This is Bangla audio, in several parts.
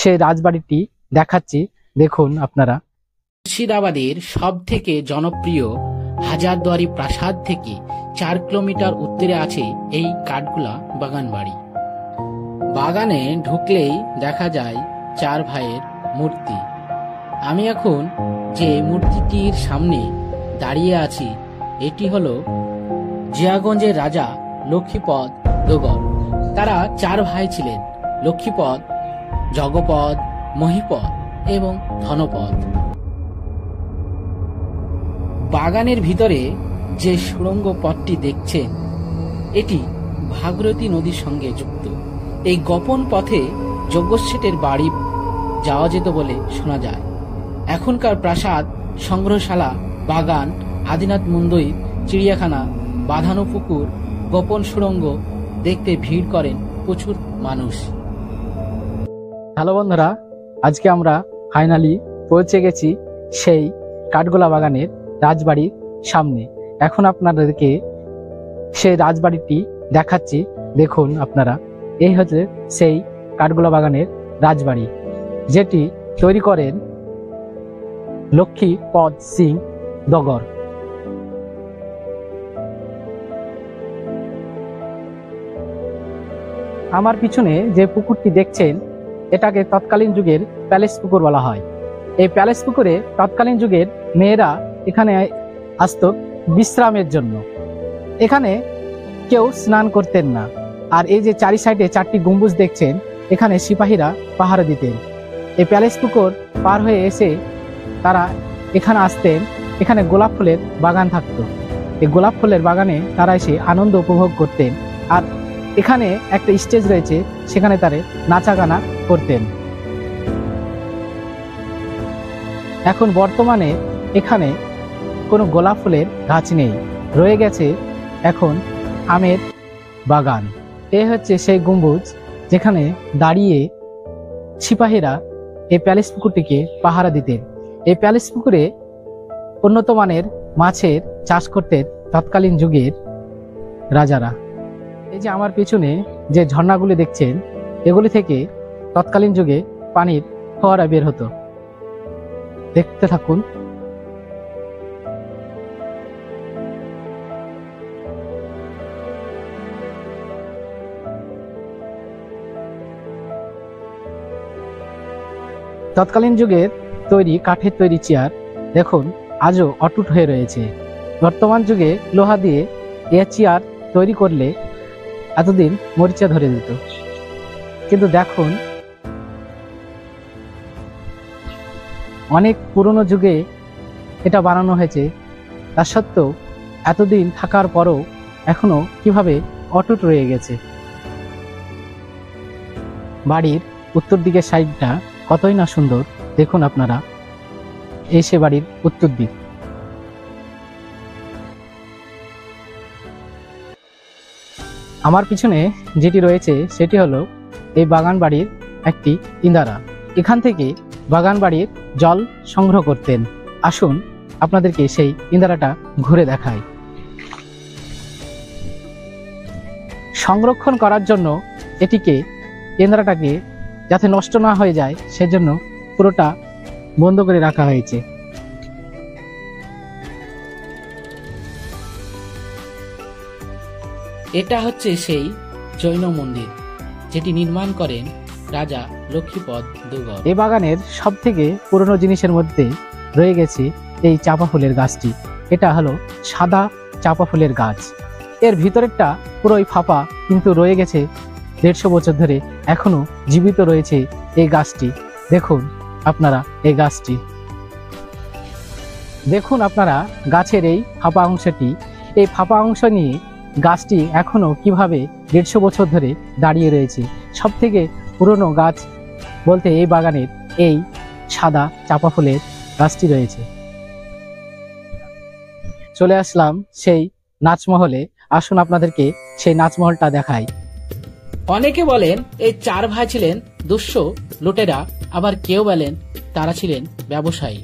সেই রাজবাড়িটি দেখাচ্ছি, দেখুন আপনারা। মুর্শিদাবাদের সব থেকে জনপ্রিয় হাজারদুয়ারি প্রাসাদ থেকে 4 কিলোমিটার উত্তরে আছে এই কাঠগোলা বাগান বাড়ি। বাগানে ঢুকলেই দেখা যায় 4 ভাইয়ের মূর্তি। আমি এখন যে মূর্তিটির সামনে দাঁড়িয়ে আছি এটি হলো জিয়াগঞ্জের রাজা লক্ষ্মীপদ দোগর। তারা 4 ভাই ছিলেন, লক্ষ্মীপদ, জগপদ, মহিপদ এবং ধনপদ। বাগানের ভিতরে যে সুড়ঙ্গ পথটি দেখছেন এটি ভাগীরথী নদীর সঙ্গে যুক্ত। এই গোপন পথে যজ্ঞশেঠের বাড়ি যাওয়া যেত বলে শোনা যায়। এখনকার প্রাসাদ, সংগ্রহশালা, বাগান, আদিনাথ মন্দির, চিড়িয়াখানা, বাঁধানো পুকুর, গোপন সুড়ঙ্গ দেখতে ভিড় করেন প্রচুর মানুষ। হ্যালো বন্ধুরা, আজকে আমরা ফাইনালি পৌঁছে গেছি সেই কাঠগোলা বাগানের রাজবাড়ির সামনে। এখন আপনাদেরকে সেই রাজবাড়িটি দেখাচ্ছি, দেখুন আপনারা। এই হচ্ছে সেই কাঠগোলা বাগানের রাজবাড়ি, যেটি তৈরি করেন লক্ষ্মীপদ সিং দগর। আমার পিছনে যে পুকুরটি দেখছেন এটাকে তৎকালীন যুগের প্যালেস পুকুর বলা হয়। এই প্যালেস পুকুরে তৎকালীন যুগের মেয়েরা এখানে আসতো বিশ্রামের জন্য। এখানে কেউ স্নান করতেন না। আর এই যে 4 সাইডে 4টি গম্বুজ দেখছেন, এখানে সিপাহীরা পাহারা দিতেন। এই প্যালেস পুকুর পার হয়ে এসে তারা এখানে আসতেন। এখানে গোলাপ ফুলের বাগান থাকতো। এই গোলাপ ফুলের বাগানে তারা এসে আনন্দ উপভোগ করতেন। আর এখানে একটা স্টেজ রয়েছে, সেখানে তারা নাচা গানা করতেন। এখন বর্তমানে এখানে কোনো গোলাপ ফুলের গাছ নেই, রয়ে গেছে এখন আমের বাগান। এ হচ্ছে সেই গম্বুজ যেখানে দাঁড়িয়ে সিপাহীরা এই প্যালেস পুকুরটিকে পাহারা দিতেন। এই প্যালেস পুকুরে উন্নত মানের মাছের চাষ করতেন তৎকালীন যুগের রাজারা। এই যে আমার পিছনে যে ঝর্ণাগুলি দেখছেন, এগুলি থেকে তৎকালীন যুগে পানির ফোয়ারা বের হতো। দেখতে থাকুন। তৎকালীন যুগের তৈরি কাঠের তৈরি চেয়ার দেখুন আজও অটুট হয়ে রয়েছে। বর্তমান যুগে লোহা দিয়ে এ চেয়ার তৈরি করলে এতদিন মরিচা ধরে দিত, কিন্তু দেখুন অনেক পুরনো যুগে এটা বানানো হয়েছে। তা সত্ত্বেও এতদিন থাকার পরও এখনো কিভাবে অটুট রয়ে গেছে। বাড়ির উত্তর দিকের সাইডটা কতই না সুন্দর, দেখুন আপনারা। এই সে বাড়ির উত্তর দিক। আমার পিছনে যেটি রয়েছে সেটি হলো এই বাগান বাড়ির একটি ইন্দারা। এখান থেকে বাগান বাড়ির জল সংগ্রহ করতেন। আসুন আপনাদেরকে সেই ইন্দারাটা ঘুরে দেখাই। সংরক্ষণ করার জন্য এটিকে, ইন্দারাটাকে যাতে নষ্ট না হয়ে যায় সেজন্য পুরোটা বন্ধ করে রাখা হয়েছে। এটা হচ্ছে সেই জৈন মন্দির যেটি নির্মাণ করেন রাজা লক্ষ্মীপদ দোগর। এই বাগানের সব থেকে পুরনো জিনিসের মধ্যে রয়ে গেছে এই চাপা ফুলের গাছটি। এটা হলো সাদা চাপা ফুলের গাছ। এর ভিতরেরটা পুরোই ফাঁপা, কিন্তু রয়ে গেছে 150 বছর ধরে, এখনো জীবিত রয়েছে এই গাছটি। দেখুন আপনারা এই গাছটি, দেখুন আপনারা গাছের এই ফাঁপা অংশটি। এই ফাঁপা অংশ নিয়ে গাছটি এখনো কিভাবে 150 বছর ধরে দাঁড়িয়ে রয়েছে। সব থেকে পুরনো গাছ বলতে এই বাগানের এই সাদা চাপা ফুলের গাছটি রয়েছে। চলে আসলাম সেই নাচমহলে। আসুন আপনাদেরকে সেই নাচমহলটা দেখাই। অনেকে বলেন এই 4 ভাই ছিলেন দুঃস্ব লুটেরা, আবার কেউ বলেন তারা ছিলেন ব্যবসায়ী।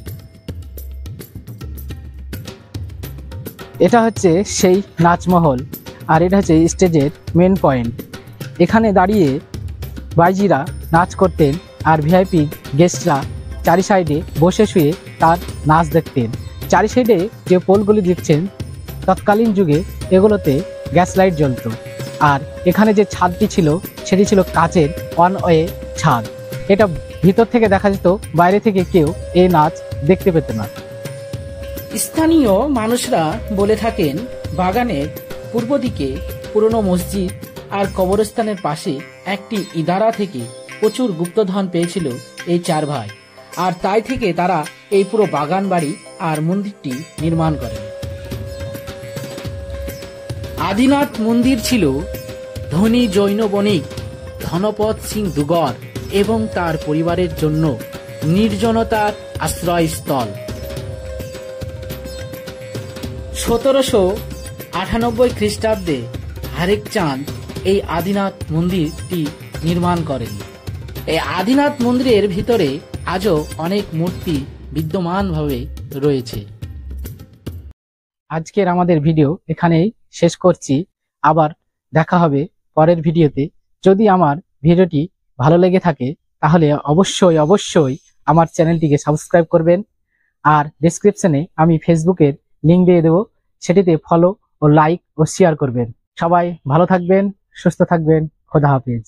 এটা হচ্ছে সেই নাচমহল, আর এটা হচ্ছে স্টেজের মেন পয়েন্ট। এখানে দাঁড়িয়ে বাইজিরা নাচ করতেন আর ভিআইপি গেস্টরা চারি সাইডে বসে শুয়ে তার নাচ দেখতেন। চারি সাইডে যে পোলগুলি দেখছেন তৎকালীন যুগে এগুলোতে গ্যাস লাইট জ্বলত। আর এখানে যে ছাদটি ছিল সেটি ছিল কাচের ওয়ান ওয়ে ছাদ। এটা ভিতর থেকে দেখা যেত, বাইরে থেকে কেউ এই নাচ দেখতে পেত না। স্থানীয় মানুষরা বলে থাকেন বাগানের পূর্ব দিকে পুরনো মসজিদ আর কবরস্থানের পাশে একটি ইদারা থেকে প্রচুর গুপ্তধন পেয়েছিল এই চার ভাই, আর তাই থেকে তারা এই পুরো বাগান বাড়ি আর মন্দিরটি নির্মাণ করেন। আদিনাথ মন্দির ছিল ধনী জৈন বণিক ধনপত সিং দুগর এবং তার পরিবারের জন্য নির্জনতার আশ্রয়স্থল। 1798 খ্রিস্টাব্দে হরেক চাঁদ এই আদিনাথ মন্দিরটি নির্মাণ করেন। এই আদিনাথ মন্দিরের ভিতরে আজও অনেক মূর্তি বিদ্যমানভাবে রয়েছে। আজকের আমাদের ভিডিও এখানেই শেষ করছি। আবার দেখা হবে পরের ভিডিওতে। যদি আমার ভিডিওটি ভালো লেগে থাকে তাহলে অবশ্যই আমার চ্যানেলটিকে সাবস্ক্রাইব করবেন। আর ডেসক্রিপশনে আমি ফেসবুকের লিংক দিয়ে দেবো, সেটিতে ফলো ও লাইক ও শেয়ার করবেন। সবাই ভালো থাকবেন, সুস্থ থাকবেন। খোদা হাফেজ।